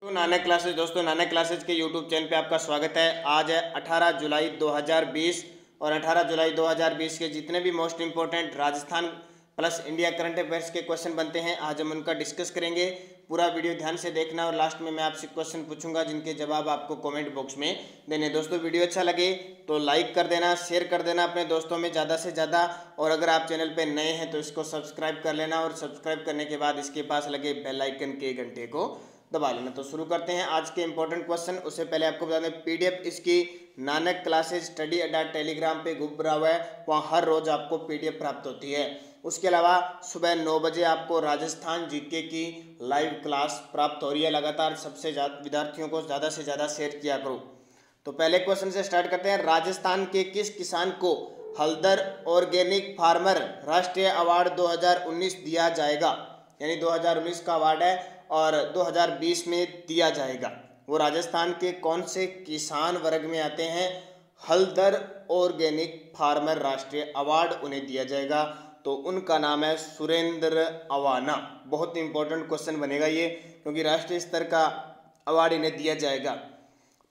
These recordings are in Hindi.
तो नानक क्लासेज के यूट्यूब चैनल पे आपका स्वागत है। आज है 18 जुलाई 2020 और 18 जुलाई 2020 के जितने भी most important Rajasthan plus India current affairs के क्वेश्चन बनते हैं आज हम उनका डिस्कस करेंगे। पूरा वीडियो ध्यान से देखना और लास्ट में मैं आपसे क्वेश्चन पूछूंगा जिनके जवाब आपको कमेंट बॉक्स में देने। दोस्तों वीडियो अच्छा लगे तो लाइक कर देना, शेयर कर देना अपने दोस्तों में ज़्यादा से ज़्यादा, और अगर आप चैनल पे नए हैं तो इसको सब्सक्राइब कर लेना और सब्सक्राइब करने के बाद इसके पास लगे बेल आइकन के घंटे को दबा लेना। तो शुरू करते हैं आज के इंपॉर्टेंट क्वेश्चन। उससे पहले आपको बता दें पीडीएफ इसकी नानक क्लासेज स्टडी अड्डा टेलीग्राम पे ग्रुप बना हुआ है, वहाँ हर रोज आपको पीडीएफ प्राप्त होती है। उसके अलावा सुबह 9 बजे आपको राजस्थान जीके की लाइव क्लास प्राप्त हो रही है। लगातार सबसे ज़्यादा विद्यार्थियों को ज़्यादा से ज़्यादा शेयर किया करो। तो पहले क्वेश्चन से स्टार्ट करते हैं। राजस्थान के किस किसान को हल्दर ऑर्गेनिक फार्मर राष्ट्रीय अवार्ड 2019 दिया जाएगा? यानी 2019 का अवार्ड है और 2020 में दिया जाएगा। वो राजस्थान के कौन से किसान वर्ग में आते हैं? हल्दर ऑर्गेनिक फार्मर राष्ट्रीय अवार्ड उन्हें दिया जाएगा। तो उनका नाम है सुरेंद्र अवाना। बहुत इंपॉर्टेंट क्वेश्चन बनेगा ये, क्योंकि राष्ट्रीय स्तर का अवार्ड इन्हें दिया जाएगा।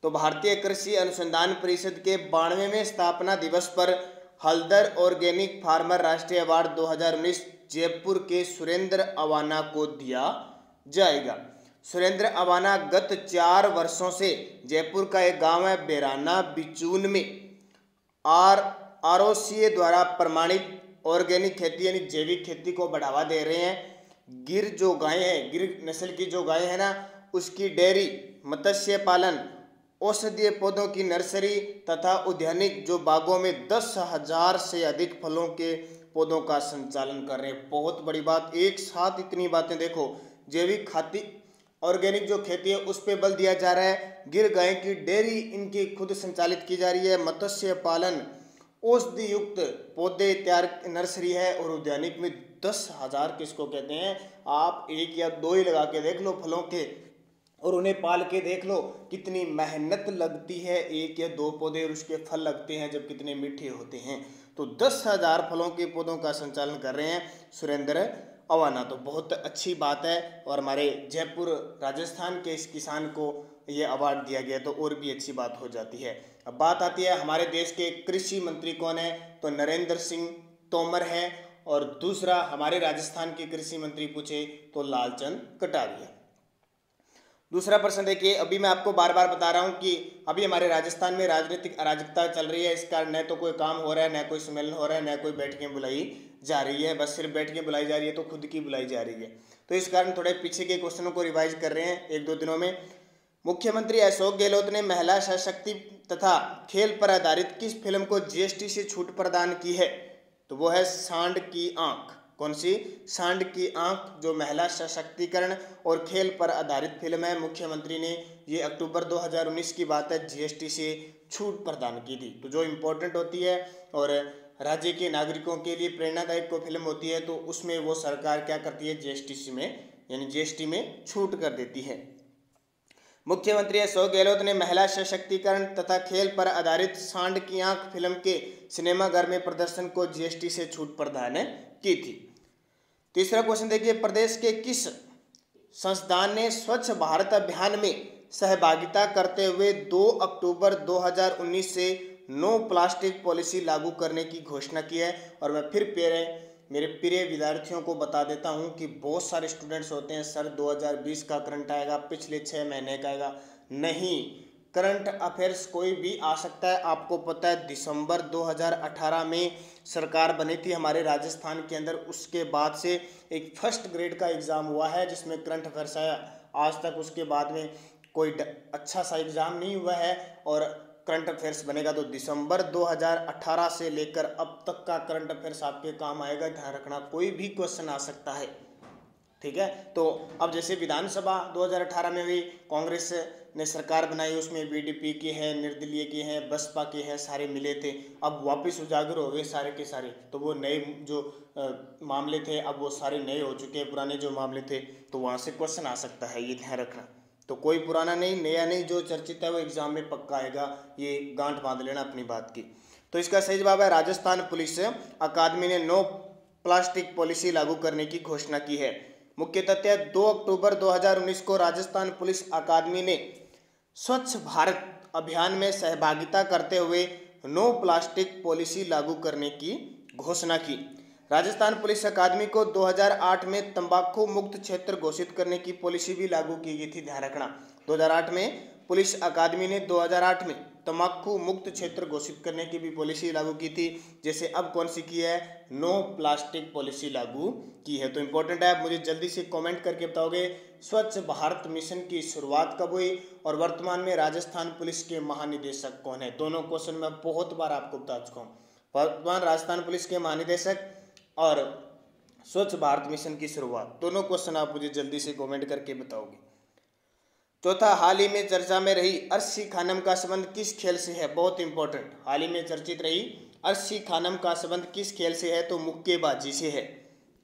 तो भारतीय कृषि अनुसंधान परिषद के 92वें स्थापना दिवस पर हल्दर ऑर्गेनिक फार्मर राष्ट्रीय अवार्ड 2019 जयपुर के सुरेंद्र अवाना को दिया जाएगा। सुरेंद्र अवाना गत 4 वर्षों से जयपुर का एक गांव है बेराना बिचून में आरओसीए द्वारा प्रमाणित ऑर्गेनिक खेती यानी जैविक खेती को बढ़ावा दे रहे हैं। गिर जो गाय है, गिर नस्ल की जो गाय है ना, उसकी डेयरी, मत्स्य पालन, औषधीय पौधों की नर्सरी तथा उद्यानिक जो बागों में 10,000 से अधिक फलों के पौधों का संचालन कर रहे हैं। बहुत बड़ी बात, एक साथ इतनी बातें देखो। जैविक खेती, ऑर्गेनिक जो खेती है उस पर बल दिया जा रहा है। गिर गाय की डेयरी इनकी खुद संचालित की जा रही है। मत्स्य पालन, औषधि युक्त पौधे तैयार नर्सरी है, और उद्यानिक में 10,000 किसको कहते हैं? आप एक या दो ही लगा के देख लो फलों के, और उन्हें पाल के देख लो कितनी मेहनत लगती है। एक या दो पौधे और उसके फल लगते हैं जब कितने मीठे होते हैं। तो 10,000 फलों के पौधों का संचालन कर रहे हैं सुरेंद्र अवाना। तो बहुत अच्छी बात है, और हमारे जयपुर राजस्थान के इस किसान को ये अवार्ड दिया गया तो और भी अच्छी बात हो जाती है। अब बात आती है हमारे देश के कृषि मंत्री कौन है? तो नरेंद्र सिंह तोमर है। और दूसरा हमारे राजस्थान के कृषि मंत्री पूछे तो लालचंद कटारिया। दूसरा प्रश्न देखिए, अभी मैं आपको बार बार बता रहा हूँ कि अभी हमारे राजस्थान में राजनीतिक अराजकता चल रही है। इसका न तो कोई काम हो रहा है, न कोई सम्मेलन हो रहा है, न कोई बैठकें बुलाई जा रही है। बस सिर्फ बैठकें बुलाई जा रही है तो खुद की बुलाई जा रही है। तो इस कारण थोड़े पीछे के क्वेश्चनों को रिवाइज कर रहे हैं 1-2 दिनों में। मुख्यमंत्री अशोक गहलोत ने महिला सशक्ति तथा खेल पर आधारित किस फिल्म को जीएसटी से छूट प्रदान की है? तो वो है सांड की आंख। कौन सी? सांड की आंख, जो महिला सशक्तिकरण और खेल पर आधारित फिल्म है। मुख्यमंत्री ने ये अक्टूबर 2019 की बात है जीएसटी से छूट प्रदान की थी। तो जो इम्पोर्टेंट होती है और राज्य के नागरिकों के लिए प्रेरणादायक कोई फिल्म होती है तो उसमें वो सरकार क्या करती है? जीएसटी में यानी जीएसटी में छूट कर देती है। मुख्यमंत्री अशोक गहलोत ने महिला सशक्तिकरण तथा खेल पर आधारित सांड की आंख फिल्म के सिनेमाघर में प्रदर्शन को जीएसटी से छूट प्रदान की थी। तीसरा क्वेश्चन देखिए, प्रदेश के किस संस्थान ने स्वच्छ भारत अभियान में सहभागिता करते हुए 2 अक्टूबर 2019 से नो प्लास्टिक पॉलिसी लागू करने की घोषणा की है? और मैं फिर मेरे प्रिय विद्यार्थियों को बता देता हूं कि बहुत सारे स्टूडेंट्स होते हैं, सर 2020 का करंट आएगा, पिछले 6 महीने का आएगा। नहीं, करंट अफेयर्स कोई भी आ सकता है। आपको पता है दिसंबर 2018 में सरकार बनी थी हमारे राजस्थान के अंदर, उसके बाद से एक फर्स्ट ग्रेड का एग्ज़ाम हुआ है जिसमें करंट अफेयर्स आया। आज तक उसके बाद में कोई अच्छा सा एग्ज़ाम नहीं हुआ है और करंट अफेयर्स बनेगा। तो दिसंबर 2018 से लेकर अब तक का करंट अफेयर्स आपके काम आएगा। ध्यान रखना, कोई भी क्वेश्चन आ सकता है, ठीक है। तो अब जैसे विधानसभा 2018 में भी कांग्रेस ने सरकार बनाई, उसमें बीडीपी के हैं, निर्दलीय के हैं, बसपा के हैं, सारे मिले थे। अब वापस उजागर हो गए सारे के सारे। तो वो नए जो मामले थे अब वो सारे नए हो चुके हैं, पुराने जो मामले थे तो वहाँ से क्वेश्चन आ सकता है, ये ध्यान रखना। तो कोई पुराना नहीं, नया नहीं, जो चर्चित है वो एग्जाम में पक्का आएगा। ये गांठ बांध लेना अपनी बात की। तो इसका सही जवाब है राजस्थान पुलिस अकादमी ने नो प्लास्टिक पॉलिसी लागू करने की घोषणा की है। मुख्य तथ्य 2 अक्टूबर 2019 को राजस्थान पुलिस अकादमी ने स्वच्छ भारत अभियान में सहभागिता करते हुए नो प्लास्टिक पॉलिसी लागू करने की घोषणा की। राजस्थान पुलिस अकादमी को 2008 में तंबाकू मुक्त क्षेत्र घोषित करने की पॉलिसी भी लागू की गई थी, ध्यान रखना। 2008 में पुलिस अकादमी ने 2008 में तंबाकू मुक्त क्षेत्र घोषित करने की भी पॉलिसी लागू की थी। जैसे अब कौन सी की है, नो प्लास्टिक पॉलिसी लागू की है। तो इंपॉर्टेंट है, आप मुझे जल्दी से कमेंट करके बताओगे स्वच्छ भारत मिशन की शुरुआत कब हुई और वर्तमान में राजस्थान पुलिस के महानिदेशक कौन है। दोनों क्वेश्चन मैं बहुत बार आपको बता चुका हूँ। वर्तमान राजस्थान पुलिस के महानिदेशक और स्वच्छ भारत मिशन की शुरुआत, दोनों क्वेश्चन आप मुझे जल्दी से कमेंट करके बताओगे। चौथा, हाल ही में चर्चा में रही अर्शी खानम का संबंध किस खेल से है। बहुत इंपॉर्टेंट, हाल ही में चर्चित रही अर्शी खानम का संबंध किस खेल से है, तो मुक्केबाजी से है।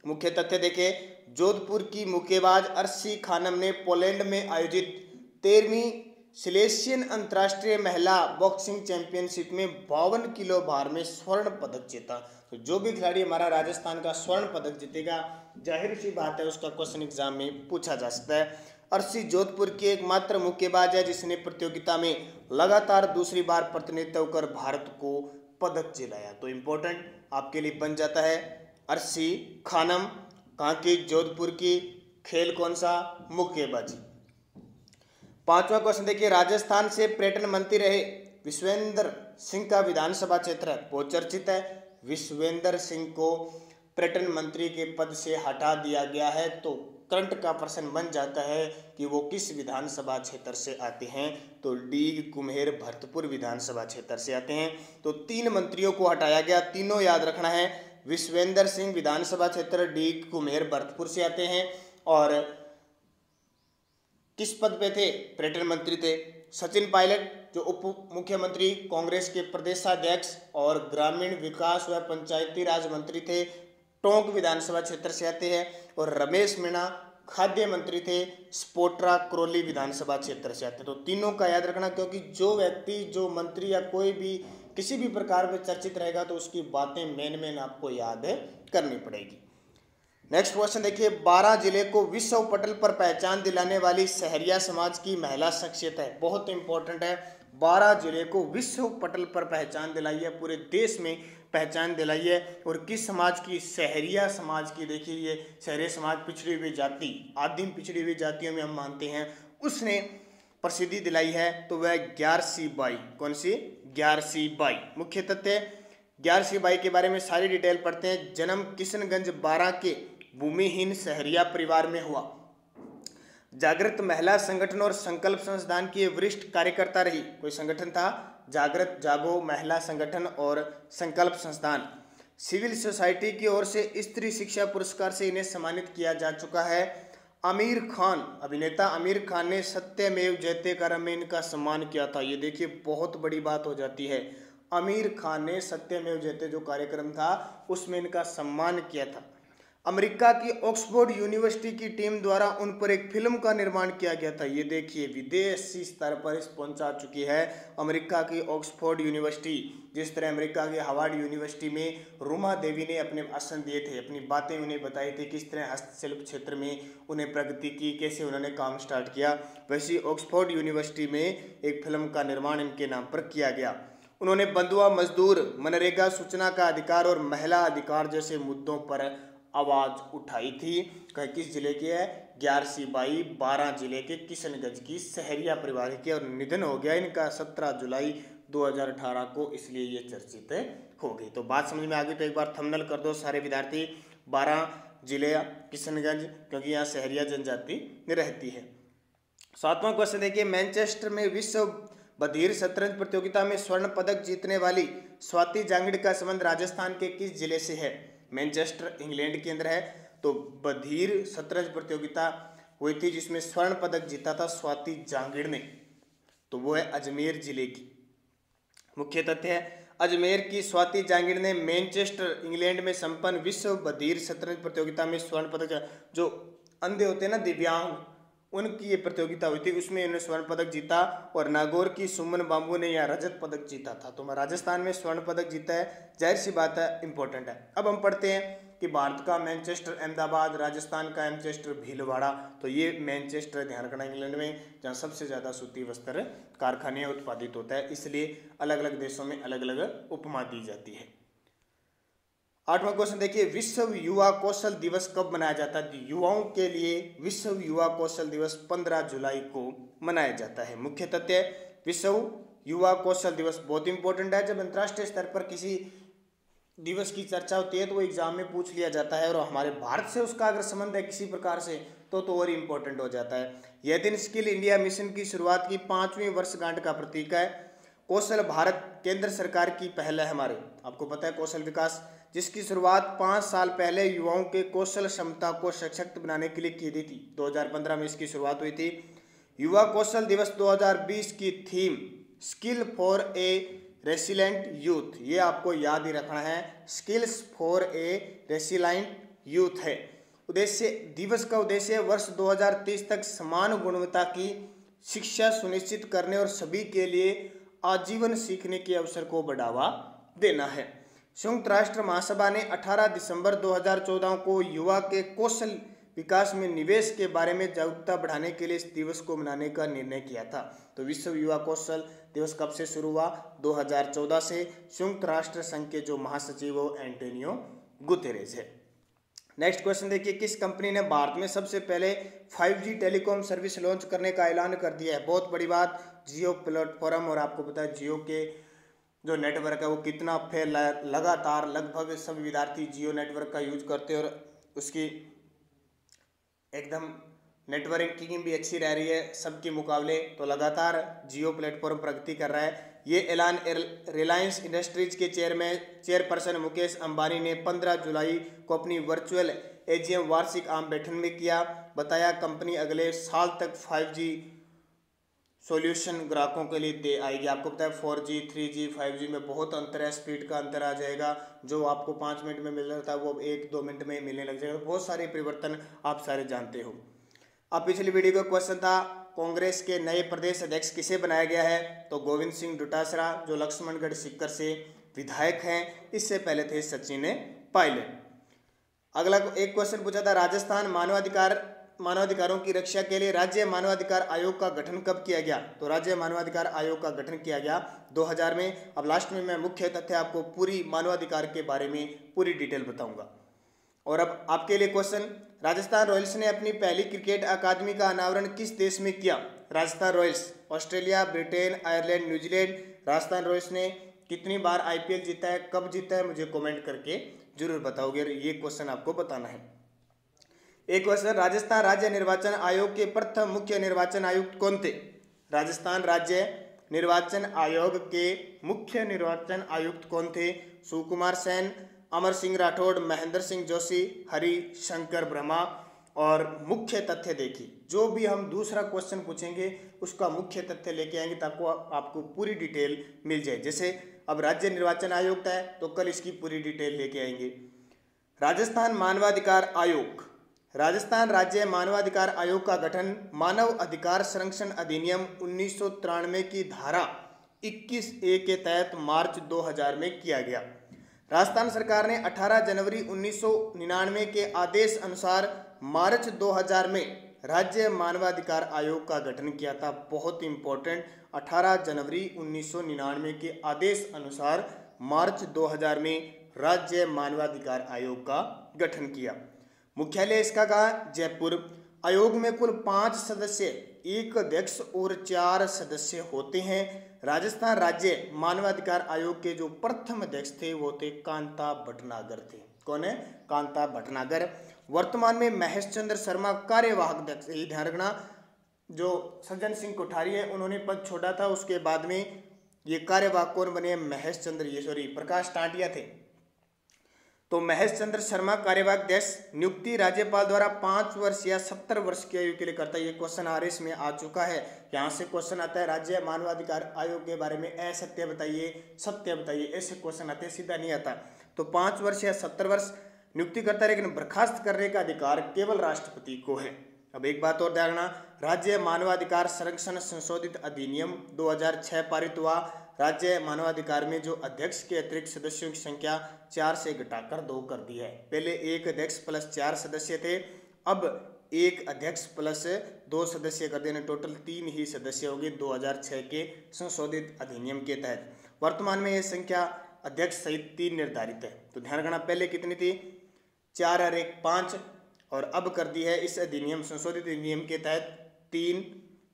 मुख्य तथ्य देखें, जोधपुर की मुक्केबाज अर्शी खानम ने पोलैंड में आयोजित 13वीं सिलेशियन अंतर्राष्ट्रीय महिला बॉक्सिंग चैंपियनशिप में 52 किलो भार में स्वर्ण पदक जीता। तो जो भी खिलाड़ी हमारा राजस्थान का स्वर्ण पदक जीतेगा, जाहिर सी बात है उसका क्वेश्चन एग्जाम में पूछा जा सकता है। अर्शी जोधपुर की एकमात्र मुक्केबाज है जिसने प्रतियोगिता में लगातार दूसरी बार प्रतिनिधित्व कर भारत को पदक दिलाया। तो इंपॉर्टेंट आपके लिए बन जाता है अर्शी खानम, कहाँ की, जोधपुर की, खेल कौन सा, मुक्केबाजी। पांचवा क्वेश्चन देखिए, राजस्थान से पर्यटन मंत्री रहे विश्वेंद्र सिंह का विधानसभा क्षेत्र बहुत चर्चित है। विश्वेंद्र सिंह को पर्यटन मंत्री के पद से हटा दिया गया है। तो करंट का प्रश्न बन जाता है कि वो किस विधानसभा क्षेत्र से आते हैं, तो डीग, कुम्हेर, भरतपुर विधानसभा क्षेत्र से आते हैं। तो 3 मंत्रियों को हटाया गया, तीनों याद रखना है। विश्वेंद्र सिंह विधानसभा क्षेत्र डीग, कुम्हेर, भरतपुर से आते हैं और किस पद पे थे, पर्यटन मंत्री थे। सचिन पायलट जो उप मुख्यमंत्री कांग्रेस के प्रदेशाध्यक्ष और ग्रामीण विकास व पंचायती राज मंत्री थे, टोंक विधानसभा क्षेत्र से आते हैं। और रमेश मीणा खाद्य मंत्री थे, स्पोट्रा करौली विधानसभा क्षेत्र से आते हैं। तो तीनों का याद रखना, क्योंकि जो व्यक्ति, जो मंत्री या कोई भी किसी भी प्रकार में चर्चित रहेगा तो उसकी बातें मेन आपको याद करनी पड़ेगी। नेक्स्ट क्वेश्चन देखिए, 12 जिले को विश्व पटल पर पहचान दिलाने वाली सहरिया समाज की महिला शख्सियत है। बहुत इंपॉर्टेंट है, 12 जिले को विश्व पटल पर पहचान दिलाई है, पूरे देश में पहचान दिलाई है। और किस समाज की, सहरिया समाज की। देखिए ये सहरिया समाज पिछड़ी हुई जाति, आदिम पिछड़ी हुई जातियों में हम मानते हैं, उसने प्रसिद्धि दिलाई है। तो वह ग्यारसी बाई, कौन सी, ग्यारसी बाई। मुख्य तथ्य, ग्यारसी बाई के बारे में सारी डिटेल पढ़ते हैं। जन्म किशनगंज 12 के भूमिहीन सहरिया परिवार में हुआ। जागृत महिला संगठन और संकल्प संस्थान की वरिष्ठ कार्यकर्ता रही। कोई संगठन था, जागृत जागो महिला संगठन और संकल्प संस्थान। सिविल सोसाइटी की ओर से स्त्री शिक्षा पुरस्कार से इन्हें सम्मानित किया जा चुका है। आमिर खान, अभिनेता आमिर खान ने सत्यमेव जयते कार्यक्रम में इनका सम्मान किया था। ये देखिए बहुत बड़ी बात हो जाती है, आमिर खान ने सत्यमेव जयते जो कार्यक्रम था उसमें इनका सम्मान किया था। अमेरिका की ऑक्सफोर्ड यूनिवर्सिटी की टीम द्वारा उन पर एक फिल्म का निर्माण किया गया था। ये देखिए विदेशी स्तर पर इस पहुंचा चुकी है अमेरिका की ऑक्सफोर्ड यूनिवर्सिटी। जिस तरह अमेरिका की हार्वर्ड यूनिवर्सिटी में रुमा देवी ने अपने भाषण दिए थे, अपनी बातें उन्हें बताई थी, किस तरह हस्तशिल्प क्षेत्र में उन्हें प्रगति की, कैसे उन्होंने काम स्टार्ट किया, वैसे ऑक्सफोर्ड यूनिवर्सिटी में एक फिल्म का निर्माण इनके नाम पर किया गया। उन्होंने बंधुआ मजदूर, मनरेगा, सूचना का अधिकार और महिला अधिकार जैसे मुद्दों पर आवाज उठाई थी। किस जिले की है, ग्यारसी बाई, 12 जिले के किशनगंज की सहरिया परिवार की, और निधन हो गया इनका 17 जुलाई 2018 को, इसलिए ये चर्चित हो गई। तो बात समझ में आ गई, तो एक बार थंबनेल कर दो सारे विद्यार्थी, 12 जिले किशनगंज, क्योंकि यहाँ सहरिया जनजाति रहती है। 7वां क्वेश्चन देखिए, मैनचेस्टर में विश्व बधिर शतरंज प्रतियोगिता में स्वर्ण पदक जीतने वाली स्वाति जांगिड़ का संबंध राजस्थान के किस जिले से है। मैनचेस्टर इंग्लैंड के अंदर है। तो बधिर शतरंज प्रतियोगिता हुई थी जिसमें स्वर्ण पदक जीता था स्वाति जांगिड़ ने, तो वो है अजमेर जिले की। मुख्य तथ्य है, अजमेर की स्वाति जांगिड़ ने मैनचेस्टर इंग्लैंड में संपन्न विश्व बधिर शतरंज प्रतियोगिता में स्वर्ण पदक, जो अंधे होते हैं ना, दिव्यांग, उनकी ये प्रतियोगिता हुई थी, उसमें इन्होंने स्वर्ण पदक जीता। और नागौर की सुमन बाबू ने यहाँ रजत पदक जीता था। तो राजस्थान में स्वर्ण पदक जीता है, जाहिर सी बात है इंपॉर्टेंट है। अब हम पढ़ते हैं कि भारत का मैनचेस्टर अहमदाबाद, राजस्थान का मैनचेस्टर भीलवाड़ा। तो ये मैनचेस्टर ध्यान रखना इंग्लैंड में, जहाँ सबसे ज़्यादा सूती वस्त्र कारखाने उत्पादित होता है, इसलिए अलग अलग देशों में अलग अलग उपमा दी जाती है। 8वां क्वेश्चन देखिए, विश्व युवा कौशल दिवस कब मनाया जाता है? युवाओं के लिए विश्व युवा कौशल दिवस 15 जुलाई को मनाया जाता है। मुख्य तथ्य, विश्व युवा कौशल दिवस बहुत इंपॉर्टेंट है। जब अंतर्राष्ट्रीय स्तर पर किसी दिवस की चर्चा होती है तो वो एग्जाम में पूछ लिया जाता है, और हमारे भारत से उसका अगर संबंध है किसी प्रकार से तो और इम्पोर्टेंट हो जाता है। यह दिन स्किल इंडिया मिशन की शुरुआत की 5वीं वर्षगांठ का प्रतीक है। कौशल भारत केंद्र सरकार की पहल है हमारे, आपको पता है, कौशल विकास, जिसकी शुरुआत 5 साल पहले युवाओं के कौशल क्षमता को सशक्त बनाने के लिए की गई थी। 2015 में इसकी शुरुआत हुई थी। युवा कौशल दिवस 2020 की theme skill for a resilient youth, ये आपको याद ही रखना है, skills for a resilient youth है। उद्देश्य, दिवस का उद्देश्य वर्ष 2030 तक समान गुणवत्ता की शिक्षा सुनिश्चित करने और सभी के लिए आजीवन सीखने के अवसर को बढ़ावा देना है। संयुक्त राष्ट्र महासभा ने 18 दिसंबर 2014 को युवा के कौशल विकास में निवेश के बारे में जागरूकता बढ़ाने के लिए इस दिवस को मनाने का निर्णय किया था। तो विश्व युवा कौशल दिवस कब से शुरू हुआ? 2014 से। संयुक्त राष्ट्र संघ के जो महासचिव हो एंटोनियो गुतेरेस है। नेक्स्ट क्वेश्चन देखिए, किस कंपनी ने भारत में सबसे पहले 5G टेलीकॉम सर्विस लॉन्च करने का ऐलान कर दिया है? बहुत बड़ी बात, जियो प्लेटफॉर्म। और आपको पता है जियो के जो नेटवर्क है वो कितना फैला है, लगातार लगभग सभी विद्यार्थी जियो नेटवर्क का यूज करते हैं और उसकी एकदम नेटवर्किंग भी अच्छी रह रही है सबके मुकाबले। तो लगातार जियो प्लेटफॉर्म प्रगति कर रहा है। ये ऐलान रिलायंस इंडस्ट्रीज के चेयरपर्सन मुकेश अंबानी ने 15 जुलाई को अपनी वर्चुअल AGM वार्षिक आम बैठक में किया। बताया कंपनी अगले साल तक 5G सॉल्यूशन ग्राहकों के लिए दे आएगी। आपको पता है 4G 3G 5G में बहुत अंतर है, स्पीड का अंतर आ जाएगा। जो आपको 5 मिनट में मिल रहा था वो 1-2 मिनट में मिलने लग जाएगा। बहुत सारे परिवर्तन आप सारे जानते हो। अब पिछली वीडियो का क्वेश्चन था, कांग्रेस के नए प्रदेश अध्यक्ष किसे बनाया गया है? तो गोविंद सिंह डोटासरा, जो लक्ष्मणगढ़ सीकर से विधायक हैं। इससे पहले थे सचिन पायलट। अगला एक क्वेश्चन पूछा था, राजस्थान मानवाधिकारों की रक्षा के लिए राज्य मानवाधिकार आयोग का गठन कब किया गया? तो राज्य मानवाधिकार आयोग का गठन किया गया 2000 में। अब लास्ट में मैं मुख्य तथ्य आपको पूरी मानवाधिकार के बारे में पूरी डिटेल बताऊंगा। और अब आपके लिए क्वेश्चन, राजस्थान रॉयल्स ने अपनी पहली क्रिकेट अकादमी का अनावरण किस देश में किया? Rajasthan Royals, Australia, Britain, Ireland, New Zealand. Rajasthan Royals ने कितनी बार IPL जीता है, कब जीता है, मुझे कमेंट करके जरूर बताओगे। ये क्वेश्चन आपको बताना है। एक क्वेश्चन, राजस्थान राज्य निर्वाचन आयोग के प्रथम मुख्य निर्वाचन आयुक्त कौन थे? राजस्थान राज्य निर्वाचन आयोग के मुख्य निर्वाचन आयुक्त कौन थे? सुकुमार सेन, अमर सिंह राठौड़, महेंद्र सिंह जोशी, हरि शंकर ब्रह्मा। और मुख्य तथ्य देखिए, जो भी हम दूसरा क्वेश्चन पूछेंगे उसका मुख्य तथ्य लेके आएंगे ताकि आपको पूरी डिटेल मिल जाए। जैसे अब राज्य निर्वाचन आयोग है तो कल इसकी पूरी डिटेल लेके आएंगे। राजस्थान मानवाधिकार आयोग, राजस्थान राज्य मानवाधिकार आयोग का गठन मानव अधिकार संरक्षण अधिनियम 1993 की धारा 21A के तहत मार्च 2000 में किया गया। राजस्थान सरकार ने 18 जनवरी 1999 के आदेश अनुसार मार्च 2000 में राज्य मानवाधिकार आयोग का गठन किया था। बहुत इंपॉर्टेंट, 18 जनवरी 1999 के आदेश अनुसार मार्च 2000 में राज्य मानवाधिकार आयोग का गठन किया। मुख्यालय इसका कहाँ? जयपुर। आयोग में कुल 5 सदस्य, 1 अध्यक्ष और 4 सदस्य होते हैं। राजस्थान राज्य मानवाधिकार आयोग के जो प्रथम अध्यक्ष थे वो थे कांता भटनागर थे। कौन है? कांता भटनागर। वर्तमान में महेश चंद्र शर्मा कार्यवाहक अध्यक्ष। यही ध्यान रखना, जो सज्जन सिंह कोठारी है उन्होंने पद छोड़ा था, उसके बाद में ये कार्यवाहक कौन बने? महेश चंद्र प्रकाश टांटिया थे। तो महेश चंद्र शर्मा कार्यवाहक अध्यक्ष। नियुक्ति राज्यपाल द्वारा 5 वर्ष या 70 वर्ष की आयु के लिए करता है। ये क्वेश्चन RS में आ चुका है। यहाँ से क्वेश्चन आता है राज्य मानवाधिकार आयोग के बारे में असत्य बताइए, सत्य बताइए, ऐसे क्वेश्चन आते हैं, सीधा नहीं आता। तो 5 वर्ष या 70 वर्ष नियुक्ति करता है, लेकिन बर्खास्त करने का अधिकार केवल राष्ट्रपति को है। अब एक बात और ध्यान रखना, राज्य मानवाधिकार संरक्षण संशोधित अधिनियम 2006 पारित हुआ। राज्य मानवाधिकार में जो अध्यक्ष के अतिरिक्त सदस्यों की संख्या 4 से घटाकर 2 कर दी है। पहले एक अध्यक्ष प्लस 4 सदस्य थे, अब एक अध्यक्ष प्लस 2 सदस्य कर देने, टोटल 3 ही सदस्य होंगे 2006 के संशोधित अधिनियम के तहत। वर्तमान में यह संख्या अध्यक्ष सहित 3 निर्धारित है। तो ध्यान रखना, पहले कितनी थी, 4 और 1 5, और अब कर दी है इस अधिनियम संशोधित अधिनियम के तहत 3,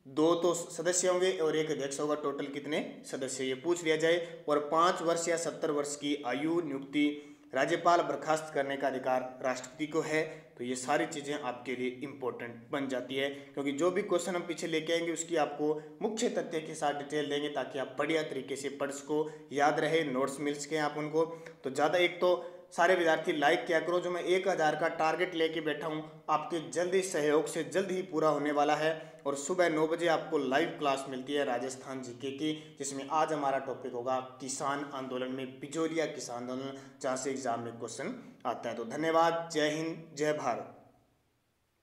2 तो सदस्य होंगे और 1 अध्यक्ष होगा। टोटल कितने सदस्य ये पूछ लिया जाए। और 5 वर्ष या 70 वर्ष की आयु, नियुक्ति, राज्यपाल बर्खास्त करने का अधिकार राष्ट्रपति को है। तो ये सारी चीज़ें आपके लिए इम्पोर्टेंट बन जाती है, क्योंकि जो भी क्वेश्चन हम पीछे लेके आएंगे उसकी आपको मुख्य तथ्य के साथ डिटेल देंगे, ताकि आप बढ़िया तरीके से पढ़ सको, याद रहे, नोट्स मिल सकें आप उनको। तो ज़्यादा, एक तो सारे विद्यार्थी लाइक किया करो, जो मैं 1000 का टारगेट लेके बैठा हूँ आपके जल्दी सहयोग से जल्द ही पूरा होने वाला है। और सुबह 9 बजे आपको लाइव क्लास मिलती है राजस्थान जीके की, जिसमें आज हमारा टॉपिक होगा किसान आंदोलन में बिचौलिया किसान आंदोलन, जहाँ से एग्जाम में क्वेश्चन आता है। तो धन्यवाद, जय हिंद, जय भारत।